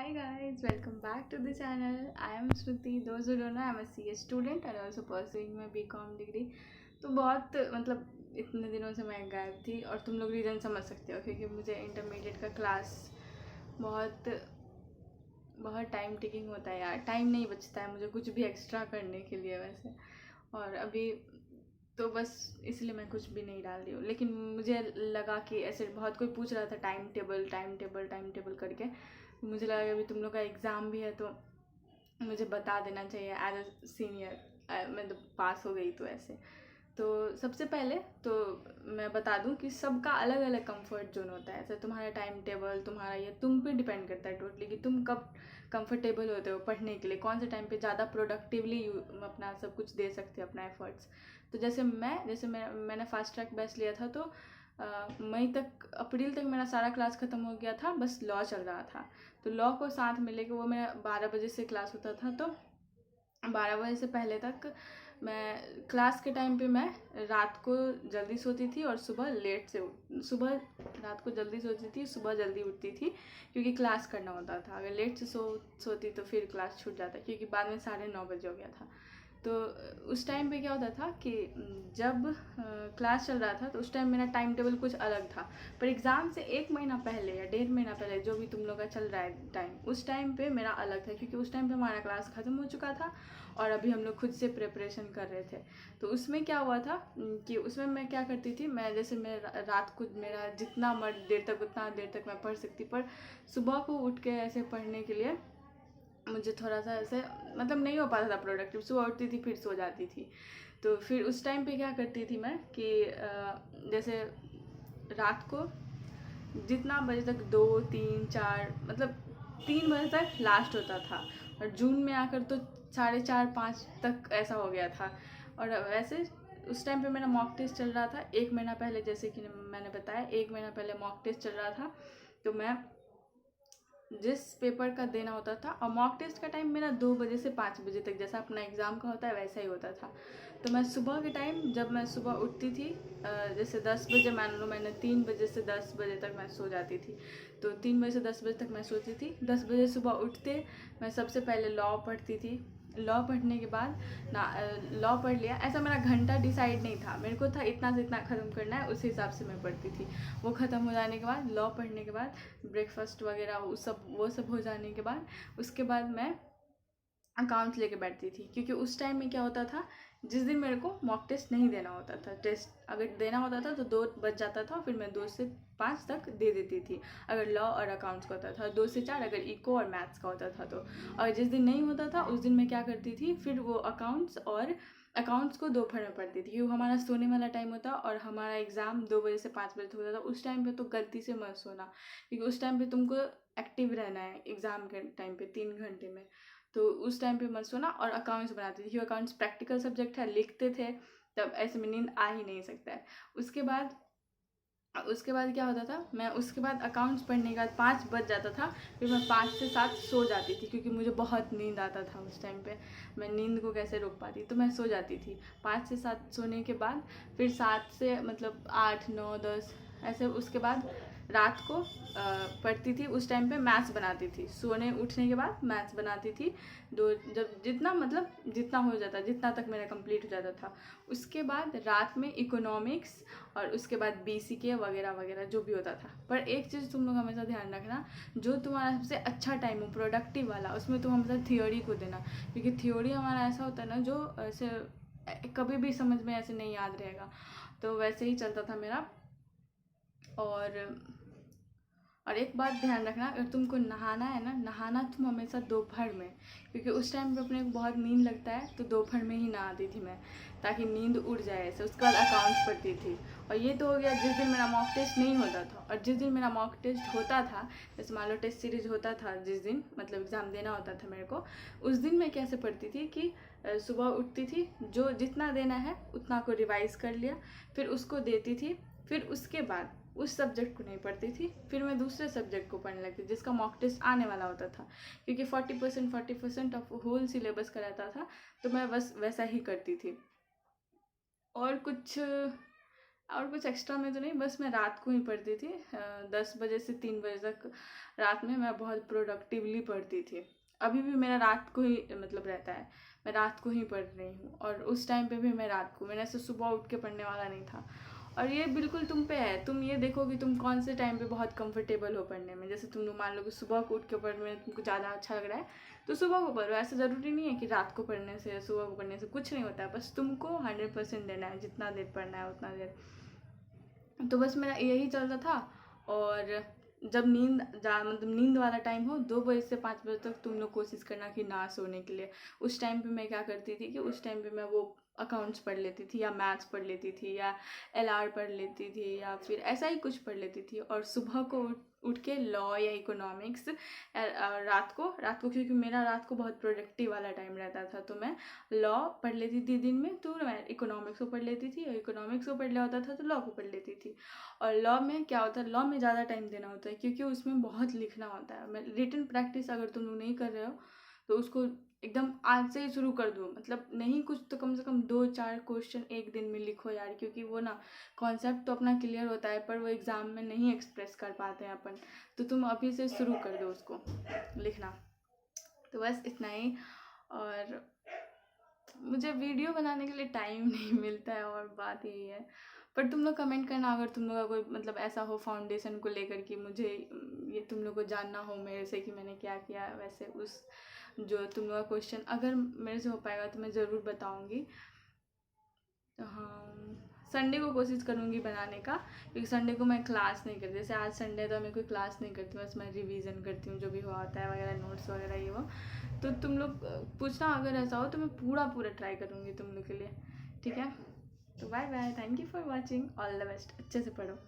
Hi guys, welcome back to the channel. I am Shruti. Those who don't know, I am a CS student and also pursuing my BCom degree. तो बहुत इतने दिनों से मैं गायब थी और तुम लोग रीज़न समझ सकते हो क्योंकि मुझे इंटरमीडिएट का क्लास बहुत बहुत टाइम टेकिंग होता है यार। टाइम नहीं बचता है मुझे कुछ भी एक्स्ट्रा करने के लिए वैसे। और अभी तो बस इसलिए मैं कुछ भी नहीं डाल रही हूँ, लेकिन मुझे लगा कि ऐसे बहुत कोई पूछ रहा था टाइम टेबल करके। मुझे लगा कि अभी तुम लोग का एग्ज़ाम भी है तो मुझे बता देना चाहिए एज अ सीनियर। मैं तो पास हो गई तो ऐसे। तो सबसे पहले तो मैं बता दूं कि सबका अलग अलग कंफर्ट जोन होता है। ऐसे तुम्हारा टाइम टेबल तुम्हारा ये तुम पे डिपेंड करता है टोटली कि तुम कब कंफर्टेबल होते हो पढ़ने के लिए, कौन से टाइम पे ज़्यादा प्रोडक्टिवली अपना सब कुछ दे सकते हो, अपना एफर्ट्स। तो मैंने फास्ट ट्रैक बैच लिया था तो मई तक अप्रैल तक मेरा सारा क्लास ख़त्म हो गया था, बस लॉ चल रहा था। तो लॉ को साथ में लेके वो मेरा 12 बजे से क्लास होता था, तो 12 बजे से पहले तक मैं क्लास के टाइम पे मैं रात को जल्दी सोती थी और सुबह रात को जल्दी सोती थी, सुबह जल्दी उठती थी क्योंकि क्लास करना होता था। अगर लेट से सोती तो फिर क्लास छूट जाता क्योंकि बाद में 9:30 बजे हो गया था। तो उस टाइम पे क्या होता था कि जब क्लास चल रहा था तो उस टाइम मेरा टाइम टेबल कुछ अलग था। पर एग्ज़ाम से 1 महीना पहले या 1.5 महीना पहले जो भी तुम लोग का चल रहा है टाइम, उस टाइम पे मेरा अलग था क्योंकि उस टाइम पे हमारा क्लास ख़त्म हो चुका था और अभी हम लोग खुद से प्रिपरेशन कर रहे थे। तो उसमें क्या हुआ था कि उसमें मैं क्या करती थी, मैं रात को मेरा जितना देर तक उतना देर तक मैं पढ़ सकती, पर सुबह को उठ के ऐसे पढ़ने के लिए मुझे थोड़ा सा ऐसे नहीं हो पाता था प्रोडक्टिव। सुबह उठती थी फिर सो जाती थी। तो फिर उस टाइम पे क्या करती थी मैं कि जैसे रात को जितना बजे तक 2 3 4 3 बजे तक लास्ट होता था, और जून में आकर तो 4:30 5 तक ऐसा हो गया था। और वैसे उस टाइम पे मेरा मॉक टेस्ट चल रहा था 1 महीना पहले, जैसे कि मैंने बताया 1 महीना पहले मॉक टेस्ट चल रहा था। तो मैं जिस पेपर का देना होता था, और मॉक टेस्ट का टाइम मेरा 2 बजे से 5 बजे तक जैसा अपना एग्ज़ाम का होता है वैसा ही होता था। तो मैं सुबह के टाइम जब मैं सुबह उठती थी जैसे 10 बजे, मान लो मैंने 3 बजे से 10 बजे तक मैं सो जाती थी, तो 3 बजे से 10 बजे तक मैं सोती थी। 10 बजे सुबह उठते मैं सबसे पहले लॉ पढ़ती थी। लॉ पढ़ने के बाद ना लॉ पढ़ लिया, ऐसा मेरा घंटा डिसाइड नहीं था, मेरे को था इतना से इतना ख़त्म करना है, उस हिसाब से मैं पढ़ती थी। वो ख़त्म हो जाने के बाद लॉ पढ़ने के बाद ब्रेकफास्ट वगैरह वो सब हो जाने के बाद उसके बाद मैं अकाउंट्स लेके बैठती थी, क्योंकि उस टाइम में क्या होता था, जिस दिन मेरे को मॉक टेस्ट नहीं देना होता था, टेस्ट अगर देना होता था तो 2 बज जाता था, फिर मैं 2 से 5 तक दे देती थी अगर लॉ और अकाउंट्स का होता था, 2 से 4 अगर इको और मैथ्स का होता था। तो और जिस दिन नहीं होता था उस दिन मैं क्या करती थी, फिर वो अकाउंट्स को दोपहर में पढ़ती थी क्योंकि हमारा सोने वाला टाइम होता और हमारा एग्ज़ाम 2 बजे से 5 बजे तक होता था। उस टाइम पे तो गलती से मत सोना, क्योंकि उस टाइम पे तुमको एक्टिव रहना है एग्ज़ाम के टाइम पे 3 घंटे में। तो उस टाइम पे मत सोना। और अकाउंट्स बनाती थी क्योंकि अकाउंट्स प्रैक्टिकल सब्जेक्ट है, लिखते थे, तब ऐसे में नींद आ ही नहीं सकता है। उसके बाद क्या होता था, मैं उसके बाद अकाउंट्स पढ़ने के बाद 5 बज जाता था, फिर मैं 5 से 7 सो जाती थी क्योंकि मुझे बहुत नींद आता था उस टाइम पे। मैं नींद को कैसे रोक पाती, तो मैं सो जाती थी। 5 से 7 सोने के बाद फिर 7 से 8 9 10 ऐसे, उसके बाद रात को पढ़ती थी। उस टाइम पे मैथ्स बनाती थी, सोने उठने के बाद मैथ्स बनाती थी। जब जितना हो जाता, जितना तक मेरा कंप्लीट हो जाता था। उसके बाद रात में इकोनॉमिक्स और उसके बाद BCK वगैरह वगैरह जो भी होता था। पर एक चीज़ तुम लोग हमेशा ध्यान रखना, जो तुम्हारा सबसे अच्छा टाइम हो प्रोडक्टिव वाला, उसमें तुम हमेशा थियोरी को देना, क्योंकि थियोरी हमारा ऐसा होता है ना जो ऐसे कभी भी समझ में ऐसे नहीं याद रहेगा। तो वैसे ही चलता था मेरा। और एक बात ध्यान रखना, अगर तुमको नहाना है ना, नहाना तुम हमेशा दोपहर में, क्योंकि उस टाइम पे अपने को बहुत नींद लगता है, तो दोपहर में ही नहाती थी मैं ताकि नींद उड़ जाए ऐसे। उसके बाद अकाउंट्स पढ़ती थी। और ये तो हो गया जिस दिन मेरा मॉक टेस्ट नहीं होता था। और जिस दिन मेरा मॉक टेस्ट होता था, जैसे मान लो टेस्ट सीरीज होता था, जिस दिन एग्ज़ाम देना होता था मेरे को, उस दिन मैं कैसे पढ़ती थी कि सुबह उठती थी, जो जितना देना है उतना को रिवाइज़ कर लिया, फिर उसको देती थी। फिर उसके बाद उस सब्जेक्ट को नहीं पढ़ती थी, फिर मैं दूसरे सब्जेक्ट को पढ़ने लगती जिसका मॉक टेस्ट आने वाला होता था, क्योंकि 40% ऑफ होल सिलेबस का रहता था। तो मैं बस वैसा ही करती थी। और कुछ और कुछ एक्स्ट्रा में तो नहीं, बस मैं रात को ही पढ़ती थी। 10 बजे से 3 बजे तक रात में मैं बहुत प्रोडक्टिवली पढ़ती थी। अभी भी मेरा रात को ही मतलब रहता है, मैं रात को ही पढ़ रही हूँ। और उस टाइम पे भी मैं रात को, मैंने ऐसे सुबह उठ के पढ़ने वाला नहीं था। और ये बिल्कुल तुम पे है, तुम ये देखो कि तुम कौन से टाइम पे बहुत कंफर्टेबल हो पढ़ने में। जैसे तुम लोग मान लो कि सुबह को उठ के पढ़ने में तुमको ज़्यादा अच्छा लग रहा है तो सुबह को पढ़ो। ऐसा ज़रूरी नहीं है कि रात को पढ़ने से या सुबह को पढ़ने से कुछ नहीं होता है, बस तुमको 100% देना है, जितना देर पढ़ना है उतना देर। तो बस मेरा यही चलता था। और जब मतलब नींद वाला टाइम हो 2 बजे से 5 बजे तक तुम लोग कोशिश करना कि ना सोने के लिए। उस टाइम पे मैं क्या करती थी कि उस टाइम पे मैं वो अकाउंट्स पढ़ लेती थी, या मैथ्स पढ़ लेती थी, या एलआर पढ़ लेती थी, या फिर ऐसा ही कुछ पढ़ लेती थी। और सुबह को उठ के लॉ या इकोनॉमिक्स, रात को क्योंकि मेरा रात को बहुत प्रोडक्टिव वाला टाइम रहता था, तो मैं लॉ पढ़ लेती थी दिन में, तो मैं इकोनॉमिक्स को पढ़ लेती थी, और इकोनॉमिक्स को पढ़ लिया होता था तो लॉ को पढ़ लेती थी। और लॉ में क्या होता है, लॉ में ज़्यादा टाइम देना होता है क्योंकि उसमें बहुत लिखना होता है। रिटन प्रैक्टिस अगर तुम लोग नहीं कर रहे हो तो उसको एकदम आज से ही शुरू कर दो। मतलब नहीं कुछ तो कम से कम 2-4 क्वेश्चन एक दिन में लिखो यार, क्योंकि वो ना कॉन्सेप्ट तो अपना क्लियर होता है पर वो एग्ज़ाम में नहीं एक्सप्रेस कर पाते हैं अपन। तो तुम अभी से शुरू कर दो उसको लिखना। तो बस इतना ही। और मुझे वीडियो बनाने के लिए टाइम नहीं मिलता है, और बात यही है। पर तुम लोग कमेंट करना अगर तुम लोग का कोई मतलब ऐसा हो फाउंडेशन को लेकर कि मुझे ये तुम लोग को जानना हो मेरे से कि मैंने क्या किया। वैसे उस जो तुम लोग का क्वेश्चन अगर मेरे से हो पाएगा तो मैं ज़रूर बताऊँगी। तो हाँ, संडे को कोशिश करूँगी बनाने का, क्योंकि संडे को मैं क्लास नहीं करती। जैसे आज संडे तो मैं कोई क्लास नहीं करती, बस मैं रिवीजन करती हूँ जो भी हुआ होता है वगैरह, नोट्स वगैरह ये वो। तो तुम लोग पूछना अगर ऐसा हो तो मैं पूरा ट्राई करूँगी तुम लोग के लिए। ठीक है, तो bye bye, thank you for watching, all the best, अच्छे से पढ़ो।